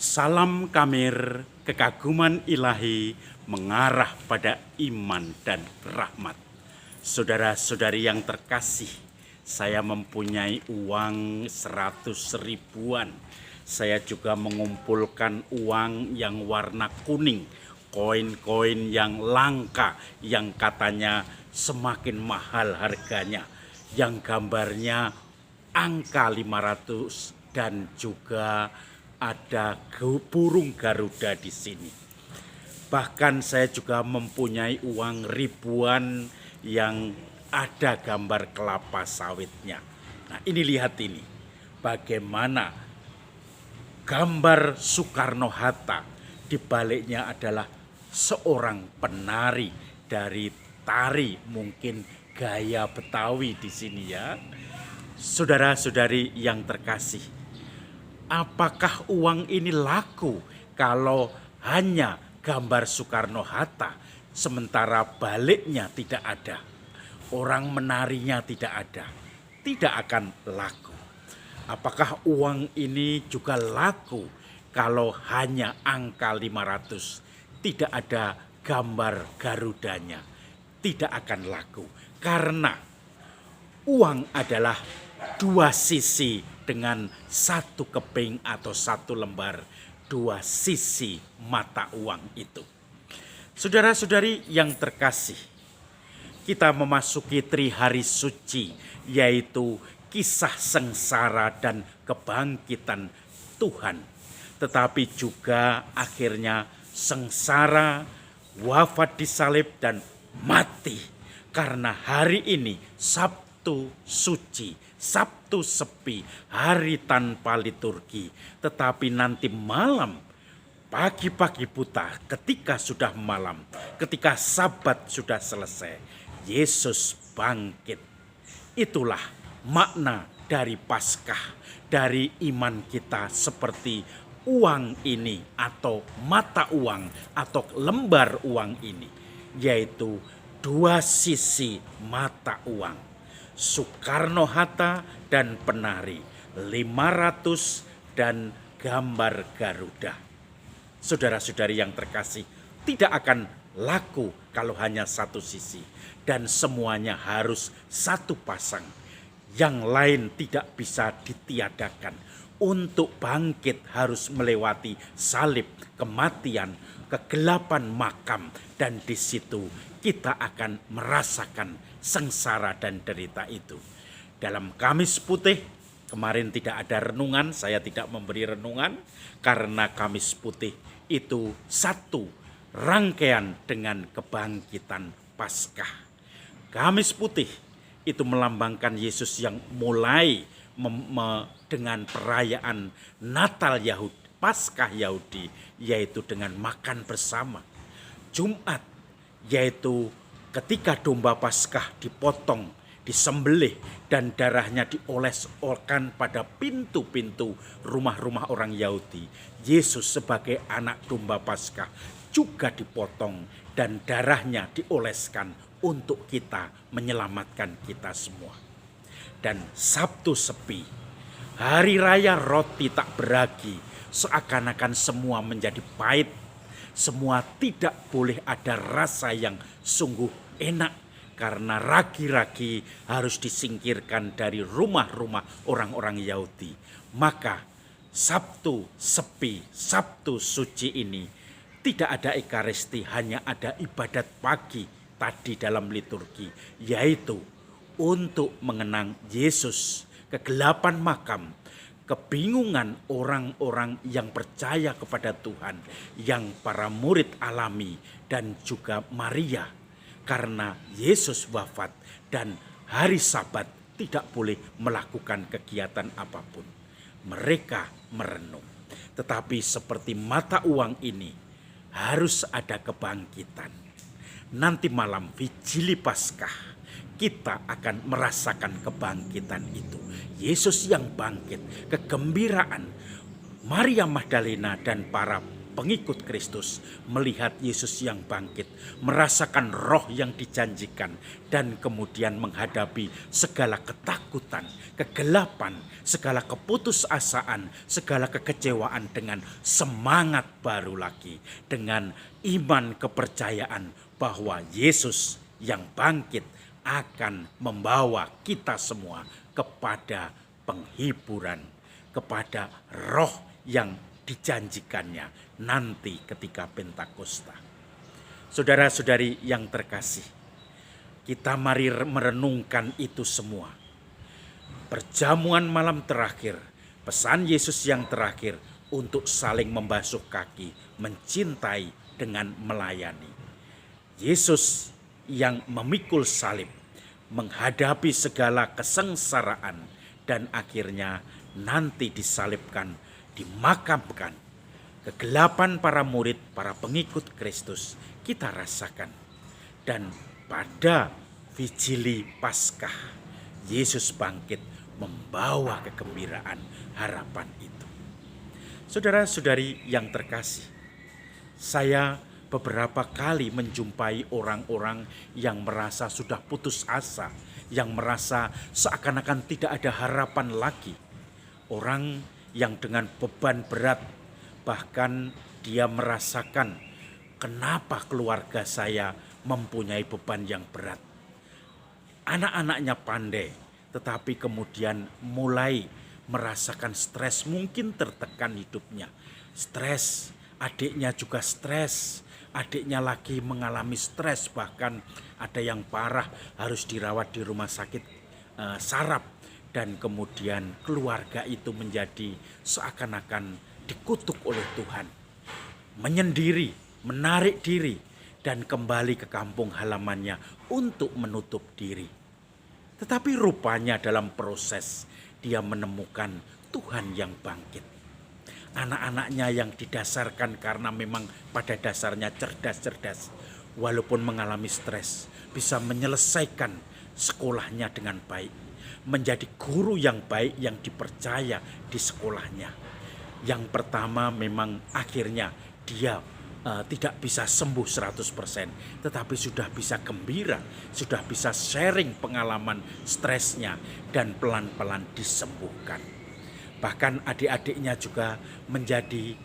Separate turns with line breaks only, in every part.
Salam Kamir, kekaguman ilahi mengarah pada iman dan rahmat. Saudara-saudari yang terkasih, saya mempunyai uang 100 ribuan. Saya juga mengumpulkan uang yang warna kuning, koin-koin yang langka, yang katanya semakin mahal harganya, yang gambarnya angka 500 dan juga ada burung Garuda di sini. Bahkan saya juga mempunyai uang ribuan yang ada gambar kelapa sawitnya. Nah, ini lihat ini. Bagaimana gambar Soekarno-Hatta, di baliknya adalah seorang penari dari tari mungkin gaya Betawi di sini ya. Saudara-saudari yang terkasih, apakah uang ini laku kalau hanya gambar Soekarno-Hatta sementara baliknya tidak ada, orang menarinya tidak ada? Tidak akan laku. Apakah uang ini juga laku kalau hanya angka 500, tidak ada gambar Garudanya? Tidak akan laku, karena uang adalah dua sisi dengan satu keping atau satu lembar, dua sisi mata uang itu. Saudara-saudari yang terkasih, kita memasuki Trihari Suci, yaitu kisah sengsara dan kebangkitan Tuhan. Tetapi juga akhirnya sengsara, wafat di salib dan mati. Karena hari ini Sabtu Suci, Sabtu sepi, hari tanpa liturgi. Tetapi nanti malam, pagi-pagi buta, ketika sudah malam, ketika Sabat sudah selesai, Yesus bangkit. Itulah makna dari Paskah, dari iman kita seperti uang ini atau mata uang atau lembar uang ini, yaitu dua sisi mata uang. Soekarno-Hatta dan penari, 500 dan gambar Garuda. Saudara-saudari yang terkasih, tidak akan laku kalau hanya satu sisi, dan semuanya harus satu pasang. Yang lain tidak bisa ditiadakan. Untuk bangkit harus melewati salib, kematian, kegelapan makam, dan di situ kita akan merasakan sengsara dan derita itu. Dalam Kamis Putih, kemarin tidak ada renungan, saya tidak memberi renungan, karena Kamis Putih itu satu rangkaian dengan kebangkitan Paskah. Kamis Putih itu melambangkan Yesus yang mulai dengan perayaan Natal Yahudi, Paskah Yahudi, yaitu dengan makan bersama. Jumat, yaitu ketika domba Paskah dipotong, disembelih, dan darahnya dioleskan pada pintu-pintu rumah-rumah orang Yahudi. Yesus sebagai anak domba Paskah juga dipotong dan darahnya dioleskan untuk kita, menyelamatkan kita semua. Dan Sabtu sepi, hari raya roti tak beragi, seakan-akan semua menjadi pahit. Semua tidak boleh ada rasa yang sungguh enak, karena ragi-ragi harus disingkirkan dari rumah-rumah orang-orang Yahudi. Maka Sabtu sepi, Sabtu suci ini tidak ada ekaristi, hanya ada ibadat pagi tadi dalam liturgi, yaitu untuk mengenang Yesus, kegelapan makam, kebingungan orang-orang yang percaya kepada Tuhan, yang para murid alami, dan juga Maria, karena Yesus wafat dan hari Sabat tidak boleh melakukan kegiatan apapun. Mereka merenung. Tetapi seperti mata uang ini, harus ada kebangkitan. Nanti malam Vigili Paskah, kita akan merasakan kebangkitan itu. Yesus yang bangkit, kegembiraan. Maria Magdalena dan para pengikut Kristus melihat Yesus yang bangkit, merasakan roh yang dijanjikan, dan kemudian menghadapi segala ketakutan, kegelapan, segala keputusasaan, segala kekecewaan dengan semangat baru lagi, dengan iman kepercayaan bahwa Yesus yang bangkit akan membawa kita semua kepada penghiburan, kepada roh yang dijanjikannya nanti ketika Pentakosta. Saudara-saudari yang terkasih, kita mari merenungkan itu semua. Perjamuan malam terakhir, pesan Yesus yang terakhir untuk saling membasuh kaki, mencintai dengan melayani. Yesus yang memikul salib, menghadapi segala kesengsaraan, dan akhirnya nanti disalibkan, dimakamkan. Kegelapan para murid, para pengikut Kristus kita rasakan. Dan pada Vigili Paskah, Yesus bangkit membawa kegembiraan harapan itu. Saudara-saudari yang terkasih, saya beberapa kali menjumpai orang-orang yang merasa sudah putus asa, yang merasa seakan-akan tidak ada harapan lagi. Orang yang dengan beban berat, bahkan dia merasakan kenapa keluarga saya mempunyai beban yang berat. Anak-anaknya pandai, tetapi kemudian mulai merasakan stres, mungkin tertekan hidupnya. Stres, adiknya juga stres. Adiknya lagi mengalami stres, bahkan ada yang parah harus dirawat di rumah sakit saraf. Dan kemudian keluarga itu menjadi seakan-akan dikutuk oleh Tuhan. Menyendiri, menarik diri, dan kembali ke kampung halamannya untuk menutup diri. Tetapi rupanya dalam proses dia menemukan Tuhan yang bangkit. Anak-anaknya yang didasarkan karena memang pada dasarnya cerdas-cerdas, walaupun mengalami stres, bisa menyelesaikan sekolahnya dengan baik, menjadi guru yang baik yang dipercaya di sekolahnya. Yang pertama memang akhirnya dia tidak bisa sembuh 100%, tetapi sudah bisa gembira, sudah bisa sharing pengalaman stresnya, dan pelan-pelan disembuhkan. Bahkan adik-adiknya juga menjadi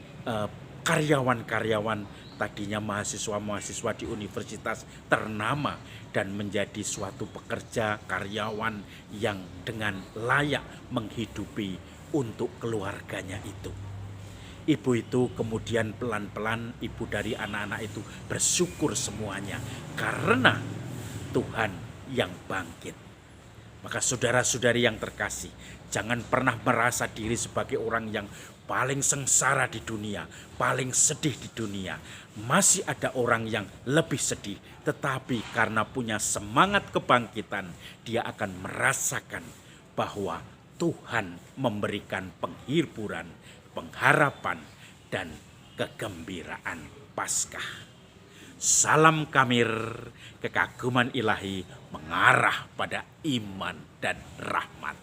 karyawan-karyawan, tadinya mahasiswa-mahasiswa di universitas ternama, dan menjadi suatu pekerja karyawan yang dengan layak menghidupi untuk keluarganya itu. Ibu itu kemudian pelan-pelan, ibu dari anak-anak itu bersyukur semuanya karena Tuhan yang bangkit. Maka saudara-saudari yang terkasih, jangan pernah merasa diri sebagai orang yang paling sengsara di dunia, paling sedih di dunia. Masih ada orang yang lebih sedih, tetapi karena punya semangat kebangkitan, dia akan merasakan bahwa Tuhan memberikan penghiburan, pengharapan, dan kegembiraan Paskah. Salam Kamir, kekaguman ilahi mengarah pada iman dan rahmat.